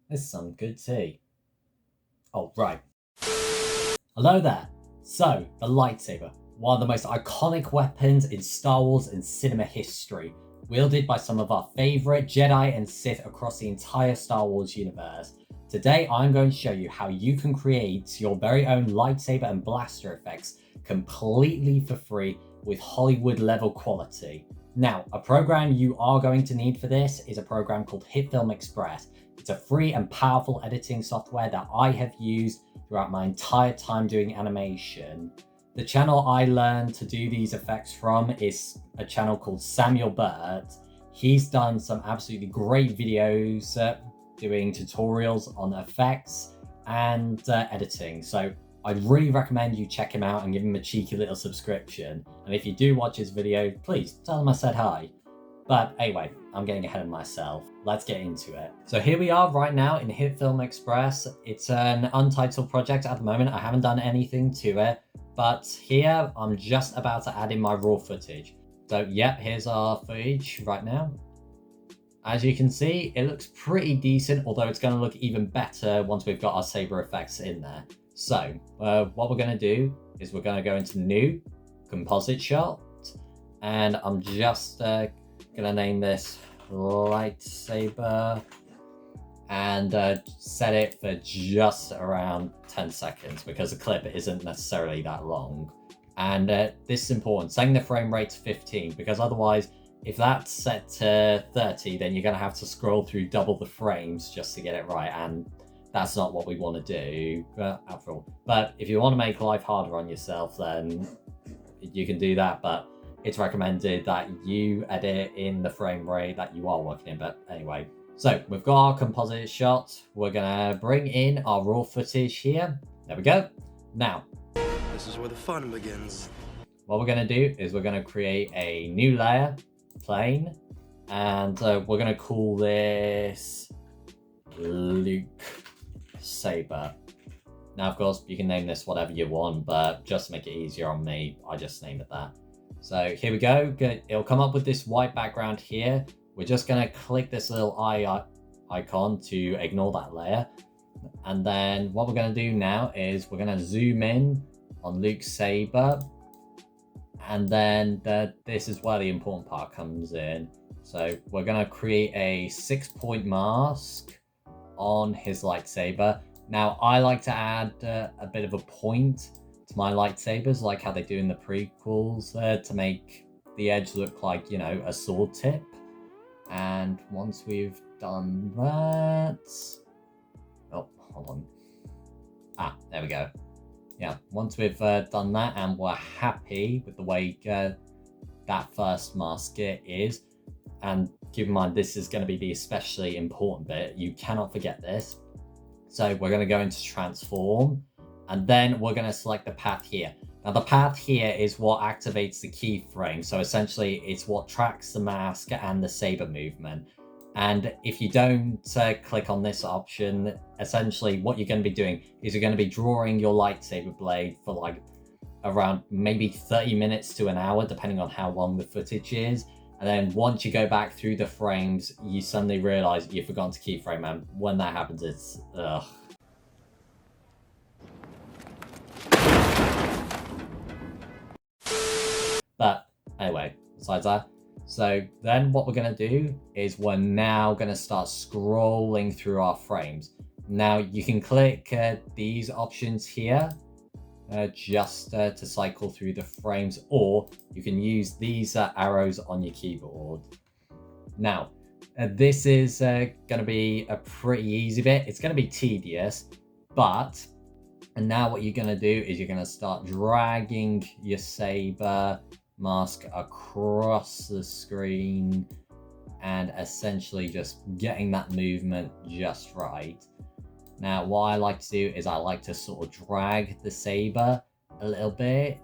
This is some good tea. Oh, right. Hello there. So, the lightsaber, one of the most iconic weapons in Star Wars and cinema history, wielded by some of our favourite Jedi and Sith across the entire Star Wars universe. Today, I'm going to show you how you can create your very own lightsaber and blaster effects completely for free with Hollywood level quality. Now, a program you are going to need for this is a program called Hitfilm Express. It's a free and powerful editing software that I have used throughout my entire time doing animation. The channel I learned to do these effects from is a channel called Samuel Burt. He's done some absolutely great videos doing tutorials on effects and editing. So I'd really recommend you check him out and give him a cheeky little subscription. And if you do watch his video, please tell him I said hi. But anyway, I'm getting ahead of myself. Let's get into it. So here we are right now in Hitfilm Express. It's an untitled project at the moment. I haven't done anything to it, but here I'm just about to add in my raw footage. So yep, here's our footage right now. As you can see, it looks pretty decent, although it's going to look even better once we've got our saber effects in there. So what we're going to do is we're going to go into new composite shot, and I'm just gonna name this lightsaber and set it for just around 10 seconds because the clip isn't necessarily that long. And this is important, setting the frame rate to 15, because otherwise if that's set to 30 then you're gonna have to scroll through double the frames just to get it right, and that's not what we want to do after all. But if you want to make life harder on yourself, then you can do that, but it's recommended that you edit in the frame rate that you are working in. But anyway, so we've got our composite shot. We're gonna bring in our raw footage here. There we go. Now, this is where the fun begins. What we're gonna do is we're gonna create a new layer, plane, and we're gonna call this Luke Saber. Now, of course, you can name this whatever you want, but just to make it easier on me, I just name it that. So here we go. It'll come up with this white background here. We're just going to click this little eye icon to ignore that layer. And then what we're going to do now is we're going to zoom in on Luke's saber. And then this is where the important part comes in. So we're going to create a 6-point mask on his lightsaber. Now, I like to add a bit of a point to my lightsabers, like how they do in the prequels, to make the edge look like, you know, a sword tip. And once we've done that... Oh, hold on. Ah, there we go. Yeah, once we've done that and we're happy with the way that first mask is, and keep in mind, this is going to be the especially important bit. You cannot forget this. So we're going to go into transform, and then we're going to select the path here. Now the path here is what activates the keyframe. So essentially it's what tracks the mask and the saber movement. And if you don't click on this option, essentially what you're going to be doing is you're going to be drawing your lightsaber blade for like around maybe 30 minutes to an hour, depending on how long the footage is. And then once you go back through the frames, you suddenly realize you've forgotten to keyframe, and when that happens, it's ugh. But anyway, besides that, so then what we're going to do is we're now going to start scrolling through our frames. Now you can click these options here just to cycle through the frames, or you can use these arrows on your keyboard. Now, this is going to be a pretty easy bit. It's going to be tedious, but and now what you're going to do is you're going to start dragging your saber mask across the screen and essentially just getting that movement just right. Now, what I like to do is I like to sort of drag the saber a little bit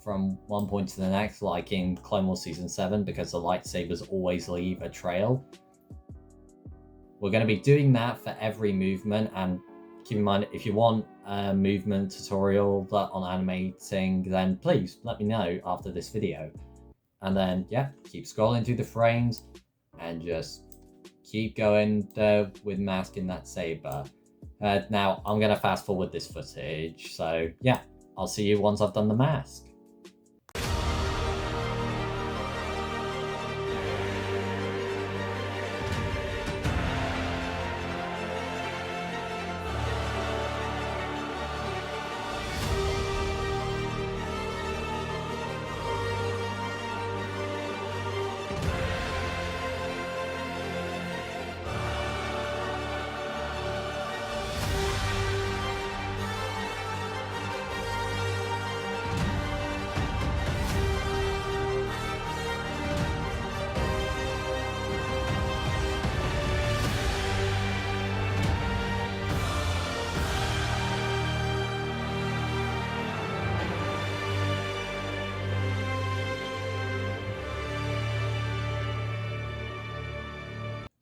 from one point to the next, like in Clone Wars Season 7, because the lightsabers always leave a trail. We're going to be doing that for every movement, and keep in mind, if you want a movement tutorial on animating, then please let me know after this video. And then, yeah, keep scrolling through the frames and just keep going with masking that saber. Now, I'm going to fast forward this footage, so yeah, I'll see you once I've done the mask.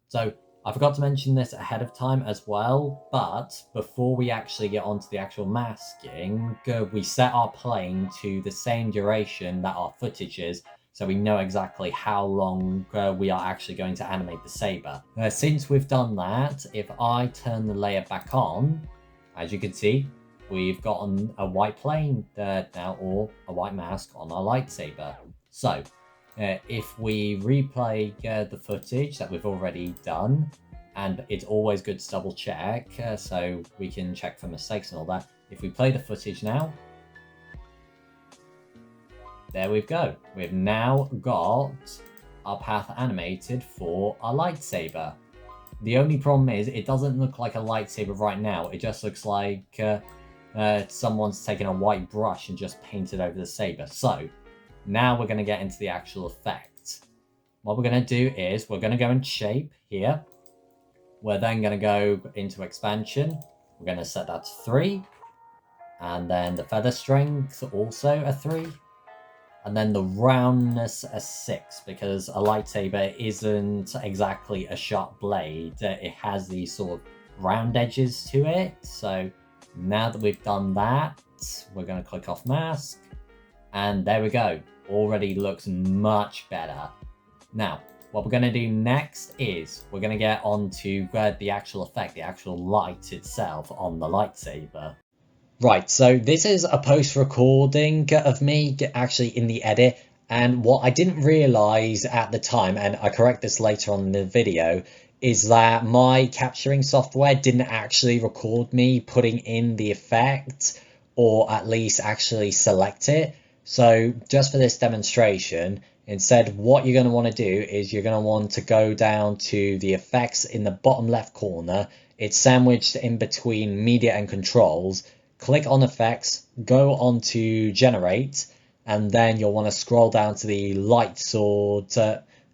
So I forgot to mention this ahead of time as well, but before we actually get onto the actual masking, we set our playing to the same duration that our footage is, so we know exactly how long we are actually going to animate the saber. Since we've done that, if I turn the layer back on, as you can see, we've gotten a white plane now, or a white mask on our lightsaber. So if we replay the footage that we've already done, and it's always good to double check so we can check for mistakes and all that. If we play the footage now, there we go. We've now got our path animated for our lightsaber. The only problem is it doesn't look like a lightsaber right now. It just looks like someone's taken a white brush and just painted over the saber. So now we're going to get into the actual effect. What we're going to do is we're going to go in shape here. We're then going to go into expansion. We're going to set that to 3. And then the feather strength also a 3. And then the roundness a 6, because a lightsaber isn't exactly a sharp blade. It has these sort of round edges to it. So now that we've done that, we're going to click off mask. And there we go. Already looks much better. Now, what we're going to do next is we're going to get onto the actual effect, the actual light itself on the lightsaber. Right, so this is a post-recording of me actually in the edit, and what I didn't realise at the time, and I correct this later on in the video, is that my capturing software didn't actually record me putting in the effect, or at least actually select it. So just for this demonstration, instead what you're going to want to do is you're going to want to go down to the effects in the bottom left corner. It's sandwiched in between media and controls. Click on effects, go on to generate, and then you'll want to scroll down to the light sword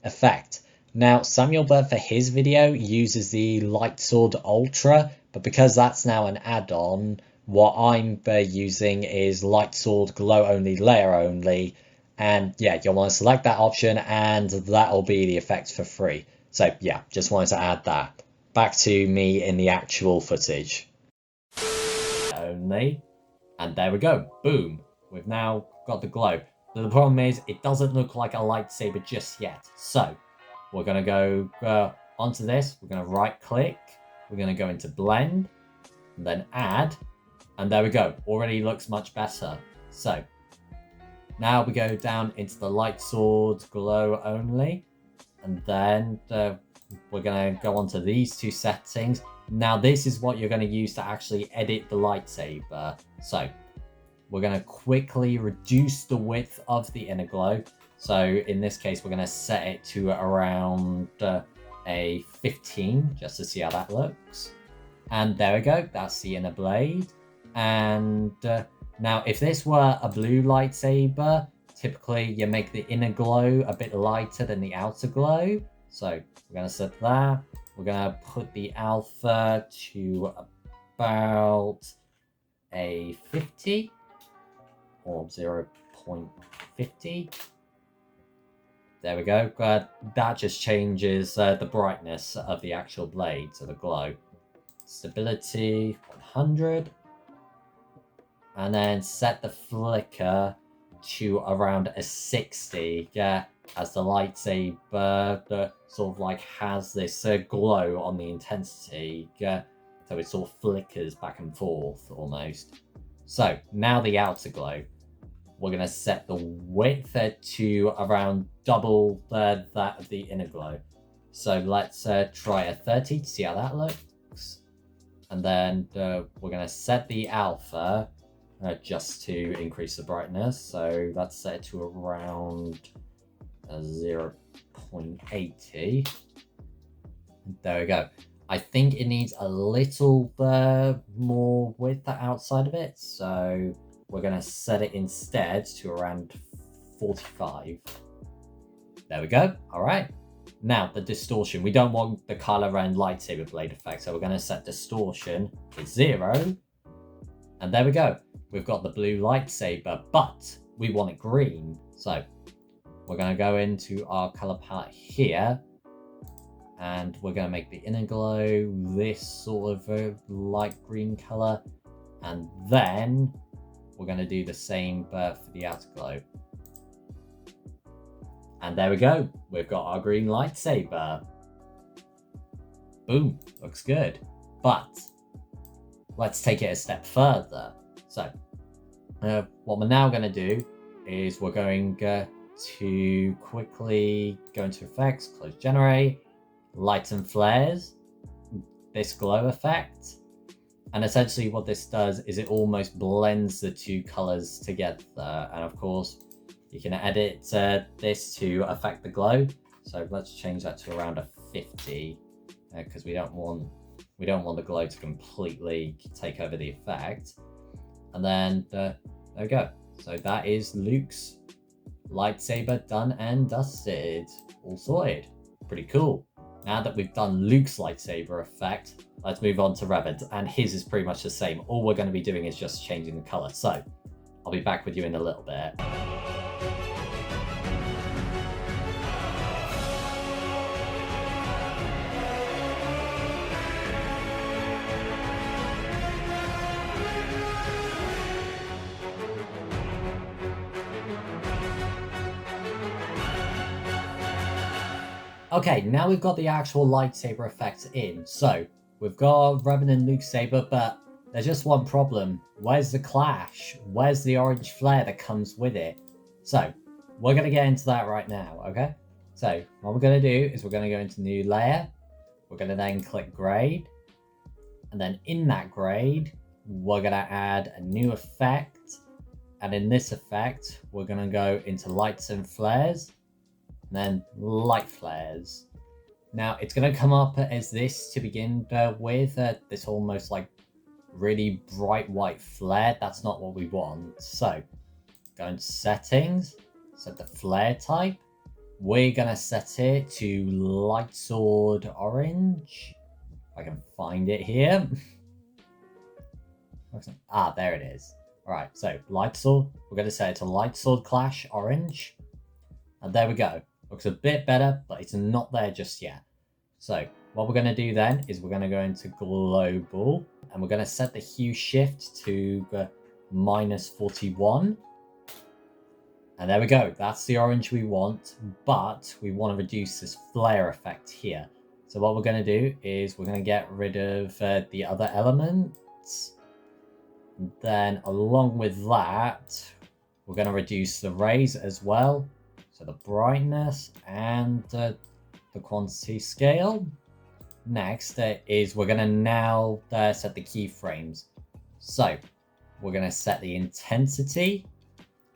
effect. Now Samuel Burt for his video uses the light sword ultra, but because that's now an add-on, what I'm using is light sword glow only, layer only, and yeah, you'll want to select that option and that'll be the effect for free. So yeah, just wanted to add that. Back to me in the actual footage. Only, and there we go, boom, we've now got the glow. The problem is it doesn't look like a lightsaber just yet, so we're going to go onto this, we're going to right click, we're going to go into blend, and then add, and there we go, already looks much better. So now we go down into the light sword glow only, and then we're going to go onto these 2 settings. Now this is what you're going to use to actually edit the lightsaber. So we're going to quickly reduce the width of the inner glow. So in this case, we're going to set it to around a 15, just to see how that looks. And there we go, that's the inner blade. And now if this were a blue lightsaber, typically you make the inner glow a bit lighter than the outer glow. So we're going to set that. We're going to put the alpha to about a 50 or 0.50. There we go. That just changes the brightness of the actual blade, so the glow. Stability 100. And then set the flicker to around a 60. Yeah, as the lightsaber sort of like has this glow on the intensity, so it sort of flickers back and forth almost. So now the outer glow, we're going to set the width to around double that of the inner glow. So let's try a 30 to see how that looks. And then we're going to set the alpha just to increase the brightness. So that's set to around 0.80. There we go. I think it needs a little more width outside of it. So we're going to set it instead to around 45. There we go. All right. Now, the distortion. We don't want the Kylo Ren lightsaber blade effect, so we're going to set distortion to 0. And there we go. We've got the blue lightsaber, but we want it green. So we're going to go into our color palette here, and we're going to make the inner glow this sort of a light green color. And then we're going to do the same for the outer glow. And there we go. We've got our green lightsaber. Boom. Looks good. But let's take it a step further. So what we're now going to do is we're going to quickly go into effects, close generate, lights and flares, this glow effect. And essentially what this does is it almost blends the two colors together. And of course, you can edit this to affect the glow. So let's change that to around a 50 because we don't want the glow to completely take over the effect. And then there we go. So that is Luke's lightsaber done and dusted, all sorted. Pretty cool. Now that we've done Luke's lightsaber effect, let's move on to Revan's, and his is pretty much the same. All we're going to be doing is just changing the color. So I'll be back with you in a little bit. Okay, now we've got the actual lightsaber effects in. So we've got Revan and Luke's saber, but there's just one problem. Where's the clash? Where's the orange flare that comes with it? So we're going to get into that right now, okay? So what we're going to do is we're going to go into new layer. We're going to then click grade. And then in that grade, we're going to add a new effect. And in this effect, we're going to go into lights and flares. And then light flares. Now it's going to come up as this to begin with, this almost like really bright white flare. That's not what we want. So go into settings, set the flare type. We're going to set it to light sword orange. If I can find it here. There it is. All right, so light sword. We're going to set it to light sword clash orange. And there we go. Looks a bit better, but it's not there just yet. So what we're going to do then is we're going to go into global, and we're going to set the hue shift to -41. And there we go. That's the orange we want, but we want to reduce this flare effect here. So what we're going to do is we're going to get rid of the other elements. And then along with that, we're going to reduce the rays as well. So the brightness and the quantity scale. Next is we're going to now set the keyframes. So we're going to set the intensity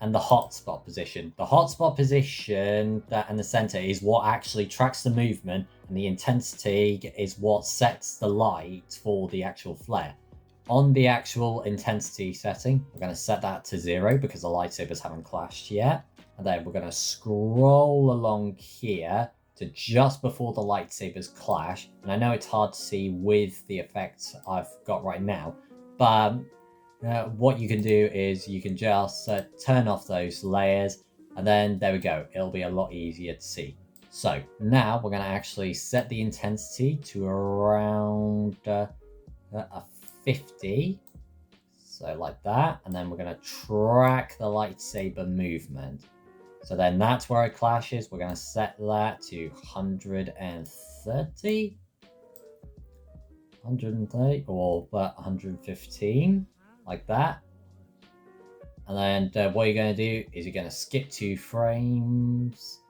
and the hotspot position. The hotspot position and the center is what actually tracks the movement, and the intensity is what sets the light for the actual flare. On the actual intensity setting, we're going to set that to 0 because the lightsabers haven't clashed yet. And then we're going to scroll along here to just before the lightsabers clash. And I know it's hard to see with the effects I've got right now, but what you can do is you can just turn off those layers, and then there we go. It'll be a lot easier to see. So now we're going to actually set the intensity to around a 50. So like that. And then we're going to track the lightsaber movement. So then that's where it clashes. We're going to set that to 130. 130 or 115, like that. And then what you're going to do is you're going to skip 2 frames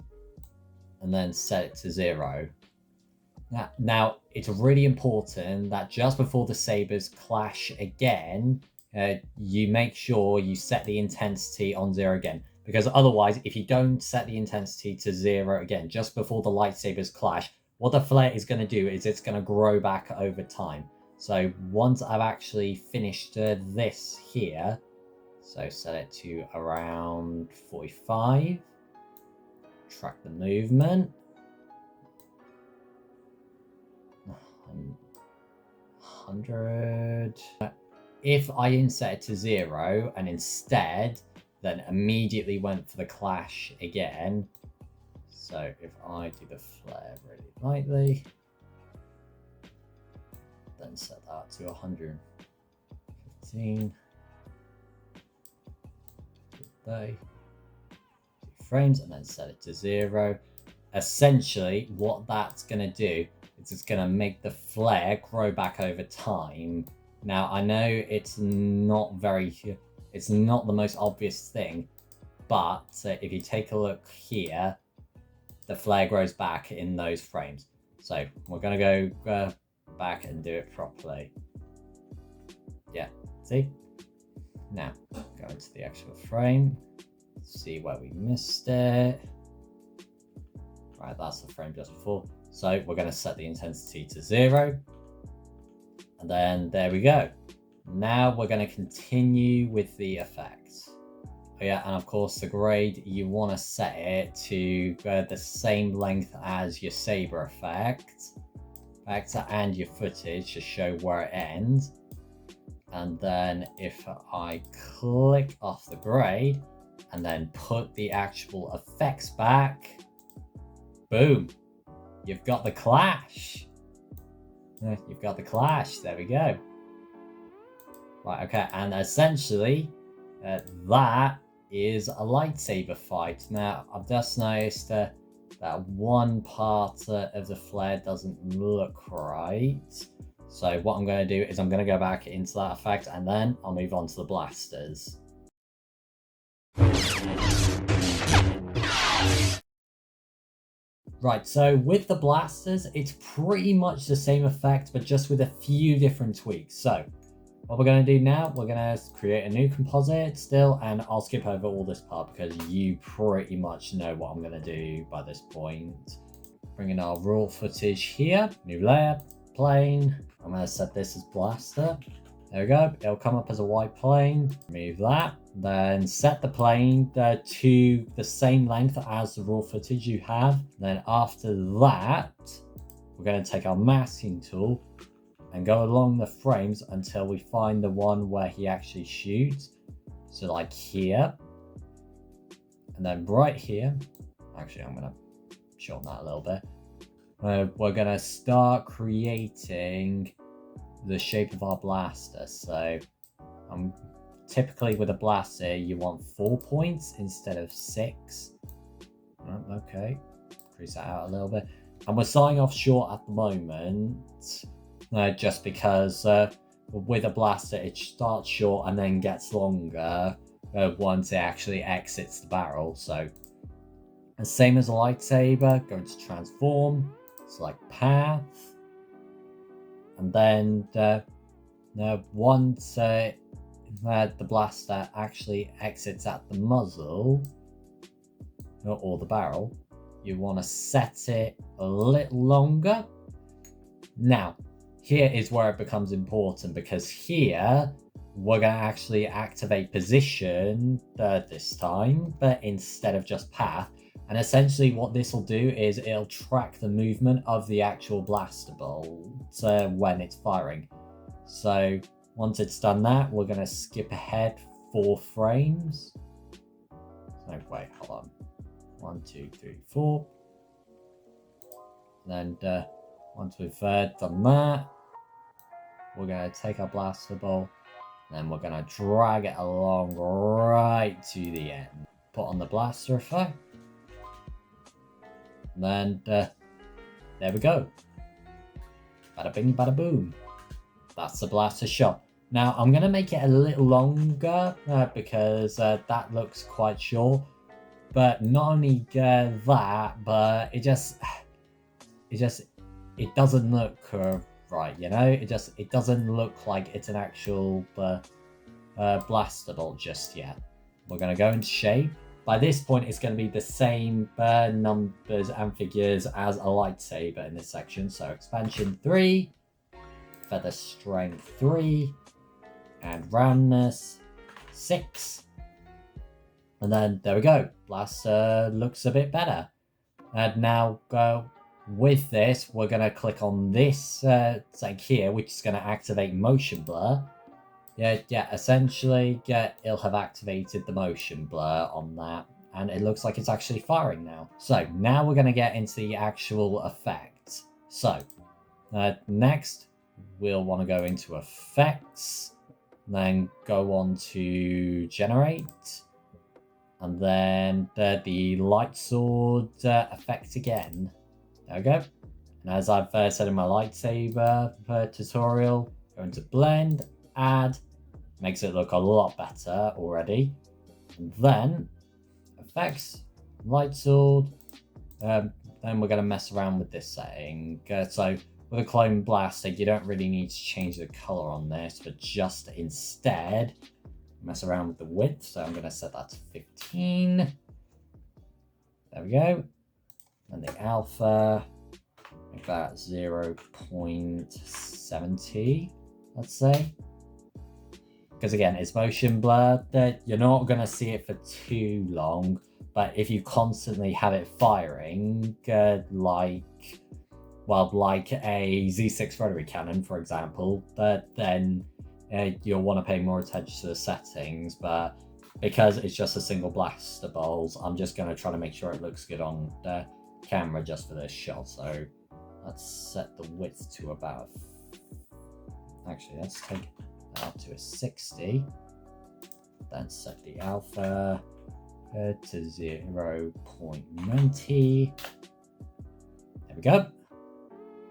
and then set it to 0. Now, it's really important that just before the sabers clash again, you make sure you set the intensity on 0 again. Because otherwise, if you don't set the intensity to 0 again, just before the lightsabers clash, what the flare is going to do is it's going to grow back over time. So once I've actually finished this here, so set it to around 45, track the movement. 100. If I didn't set it to 0 and instead then immediately went for the clash again, so if I do the flare really lightly, then set that to 115, 30 frames, and then set it to 0. Essentially, what that's going to do is it's going to make the flare grow back over time. Now, I know it's not the most obvious thing, but if you take a look here, the flare grows back in those frames. So we're going to go back and do it properly. Yeah, see? Now, go into the actual frame, see where we missed it. Right, that's the frame just before. So we're going to set the intensity to 0. And then there we go. Now we're going to continue with the effects. Oh yeah, and of course the grade, you want to set it to the same length as your saber effect and your footage to show where it ends. And then if I click off the grade and then put the actual effects back, boom, you've got the clash. You've got the clash, there we go. Right, okay, and essentially that is a lightsaber fight. Now, I've just noticed that one part of the flare doesn't look right. So what I'm going to do is I'm going to go back into that effect and then I'll move on to the blasters. Right, so with the blasters, it's pretty much the same effect, but just with a few different tweaks. So what we're going to do now, we're going to create a new composite still, and I'll skip over all this part because you pretty much know what I'm going to do by this point. Bring in our raw footage here, new layer, plane. I'm going to set this as blaster. There we go. It'll come up as a white plane. Remove that. Then set the plane to the same length as the raw footage you have. Then after that, we're going to take our masking tool and go along the frames until we find the one where he actually shoots. So like here. And then right here. Actually, I'm going to shorten that a little bit. We're going to start creating the shape of our blaster. So typically with a blaster, you want 4 points instead of 6. Okay, increase that out a little bit. And we're starting off short at the moment, just because with a blaster, it starts short and then gets longer once it actually exits the barrel. So, and same as a lightsaber, going to transform, select path, and then once the blaster actually exits at the muzzle or the barrel, you want to set it a little longer. Now, here is where it becomes important, because here we're going to actually activate position this time, but instead of just path. And essentially what this will do is it'll track the movement of the actual blaster bolt when it's firing. So once it's done that, we're going to skip ahead 4 frames. So wait, hold on. 1, 2, 3, 4. And then once we've done that, we're going to take our blaster bolt and then we're going to drag it along right to the end. Put on the blaster effect. And then there we go. Bada bing, bada boom. That's the blaster shot. Now I'm going to make it a little longer because that looks quite short. But not only that, but it doesn't look right, you know? It doesn't look like it's an actual blaster bolt just yet. We're going to go into shape. By this point, it's going to be the same numbers and figures as a lightsaber in this section. So expansion 3, feather strength 3, and roundness 6. And then there we go. Blaster looks a bit better. And now with this, we're going to click on this thing here, which is going to activate motion blur. Yeah, essentially, it'll have activated the motion blur on that, and it looks like it's actually firing now. So now we're going to get into the actual effects. So next, we'll want to go into effects, then go on to generate, and then the light sword effect again. There we go. And as I've said in my lightsaber tutorial, go into blend, add, makes it look a lot better already. And then effects, light sword. Then we're going to mess around with this setting. So with a clone blaster, you don't really need to change the color on this, but just instead mess around with the width. So I'm going to set that to 15. There we go. And the alpha, make that 0.70, let's say. Because again, it's motion blur, that you're not going to see it for too long, but if you constantly have it firing, like a Z6 rotary cannon, for example, then you'll want to pay more attention to the settings. But because it's just a single blaster bolt, I'm just going to try to make sure it looks good on the camera just for this shot. So let's set the width to about, actually let's take it up to a 60, then set the alpha to 0.90. There we go.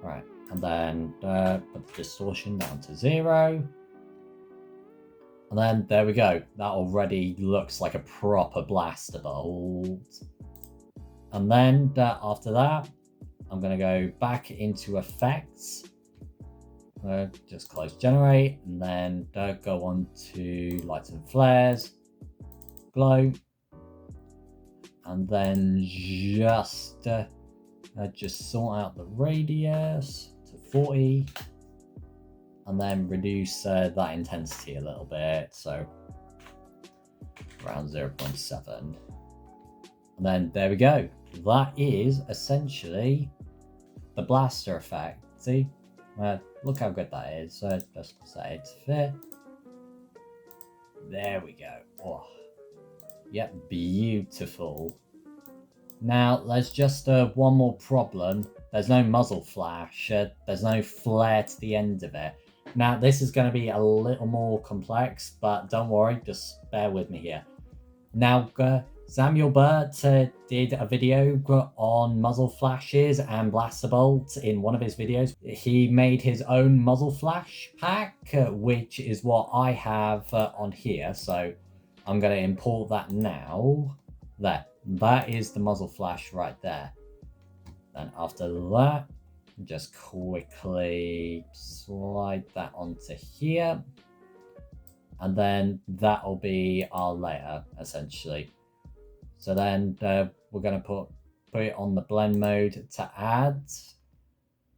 Right, and then put the distortion down to 0. And then there we go. That already looks like a proper blaster bolt. And then after that, I'm going to go back into effects. Just close generate, and then go on to lights and flares, glow, and then just sort out the radius to 40, and then reduce that intensity a little bit, so around 0.7. And then there we go. That is essentially the blaster effect. See? Look how good that is. Just set it to fit. There we go. Oh, yep, beautiful. Now, there's just one more problem. There's no muzzle flash. There's no flare to the end of it. Now, this is going to be a little more complex, but don't worry, just bear with me here. Now, Samuel Burt did a video on muzzle flashes and blaster bolts in one of his videos. He made his own muzzle flash pack, which is what I have on here. So I'm going to import that now. There, that is the muzzle flash right there. Then after that, just quickly slide that onto here. And then that'll be our layer, essentially. So then we're going to put it on the blend mode to add.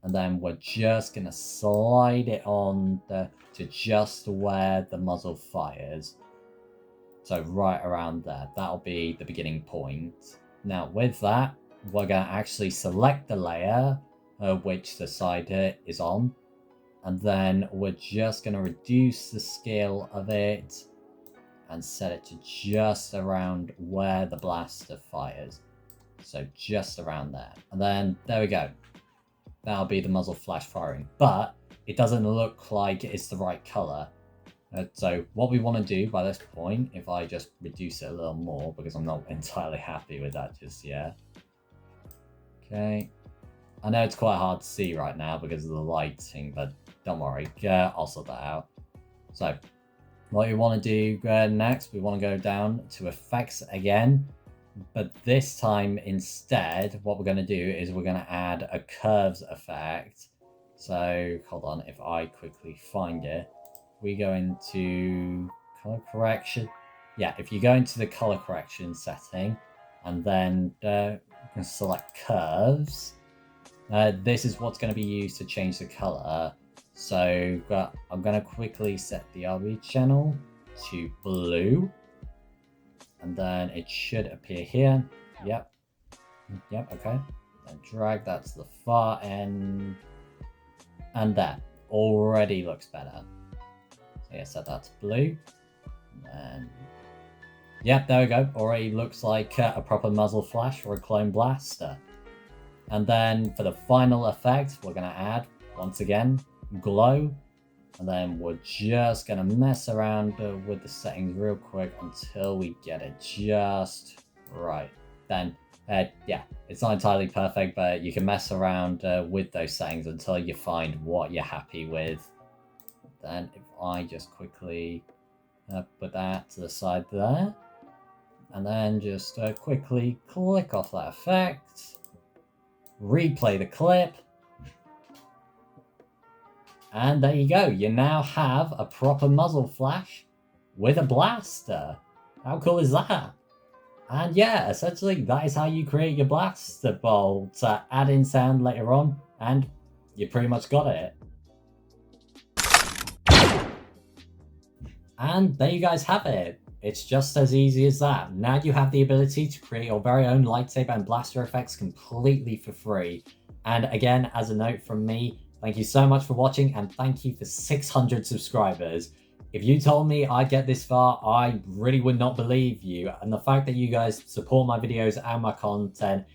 And then we're just going to slide it on to just where the muzzle fires. So right around there. That'll be the beginning point. Now with that, we're going to actually select the layer which the side is on. And then we're just going to reduce the scale of it and set it to just around where the blaster fires. So just around there. And then there we go. That'll be the muzzle flash firing. But it doesn't look like it's the right color. So what we want to do by this point, if I just reduce it a little more, because I'm not entirely happy with that just yet. Okay. I know it's quite hard to see right now because of the lighting, but don't worry. I'll sort that out. So, what we want to do next, we want to go down to effects again. But this time instead, what we're going to do is we're going to add a curves effect. So, hold on, if I quickly find it, we go into color correction. Yeah, if you go into the color correction setting and then select curves, this is what's going to be used to change the color. So I'm going to quickly set the RB channel to blue. And then it should appear here. Yep, okay. Then drag that to the far end. And that already looks better. So yeah, set that to blue. And then, yep, there we go. Already looks like a proper muzzle flash for a clone blaster. And then for the final effect, we're going to add, once again, glow. And then we're just going to mess around with the settings real quick until we get it just right. Then, yeah, it's not entirely perfect, but you can mess around with those settings until you find what you're happy with. Then if I just quickly put that to the side there, and then just quickly click off that effect, replay the clip, and there you go. You now have a proper muzzle flash with a blaster. How cool is that? And yeah, essentially that is how you create your blaster bolt. Add in sound later on, and you pretty much got it. And there you guys have it. It's just as easy as that. Now you have the ability to create your very own lightsaber and blaster effects completely for free. And again, as a note from me, thank you so much for watching, and thank you for 600 subscribers. If you told me I'd get this far, I really would not believe you. And the fact that you guys support my videos and my content,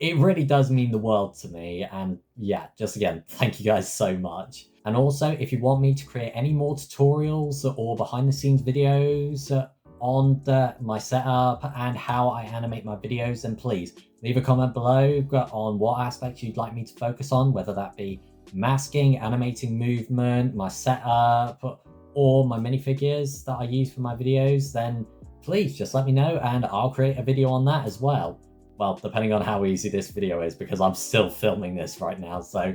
it really does mean the world to me. And yeah, just again, thank you guys so much. And also, if you want me to create any more tutorials or behind the scenes videos on my setup and how I animate my videos, then please leave a comment below on what aspects you'd like me to focus on, whether that be masking, animating movement, my setup, or my minifigures that I use for my videos. Then please just let me know and I'll create a video on that as well. Well, depending on how easy this video is, because I'm still filming this right now, so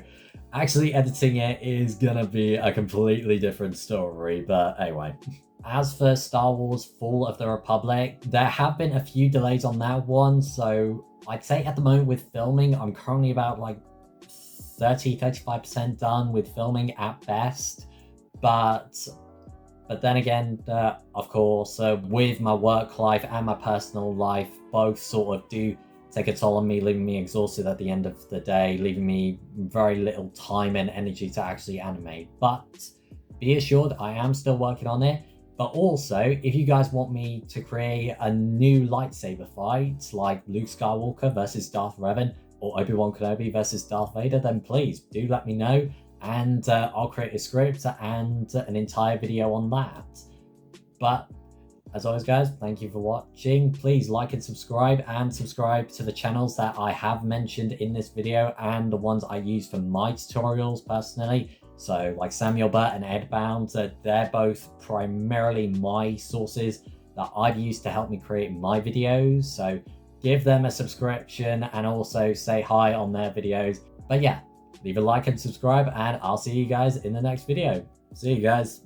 actually editing it is gonna be a completely different story. But anyway, as for Star Wars Fall of the Republic, there have been a few delays on that one, so I'd say at the moment with filming, I'm currently about like 30-35% done with filming at best. But then again, of course, with my work life and my personal life, both sort of do take a toll on me, leaving me exhausted at the end of the day, leaving me very little time and energy to actually animate. But be assured, I am still working on it. But also, if you guys want me to create a new lightsaber fight, like Luke Skywalker versus Darth Revan, or Obi-Wan Kenobi versus Darth Vader, then please do let me know, and I'll create a script and an entire video on that. But as always, guys, thank you for watching. Please like and subscribe to the channels that I have mentioned in this video and the ones I use for my tutorials personally. So like Samuel Burt and Edbound, they're both primarily my sources that I've used to help me create my videos. So give them a subscription and also say hi on their videos. But yeah, leave a like and subscribe, and I'll see you guys in the next video. See you guys.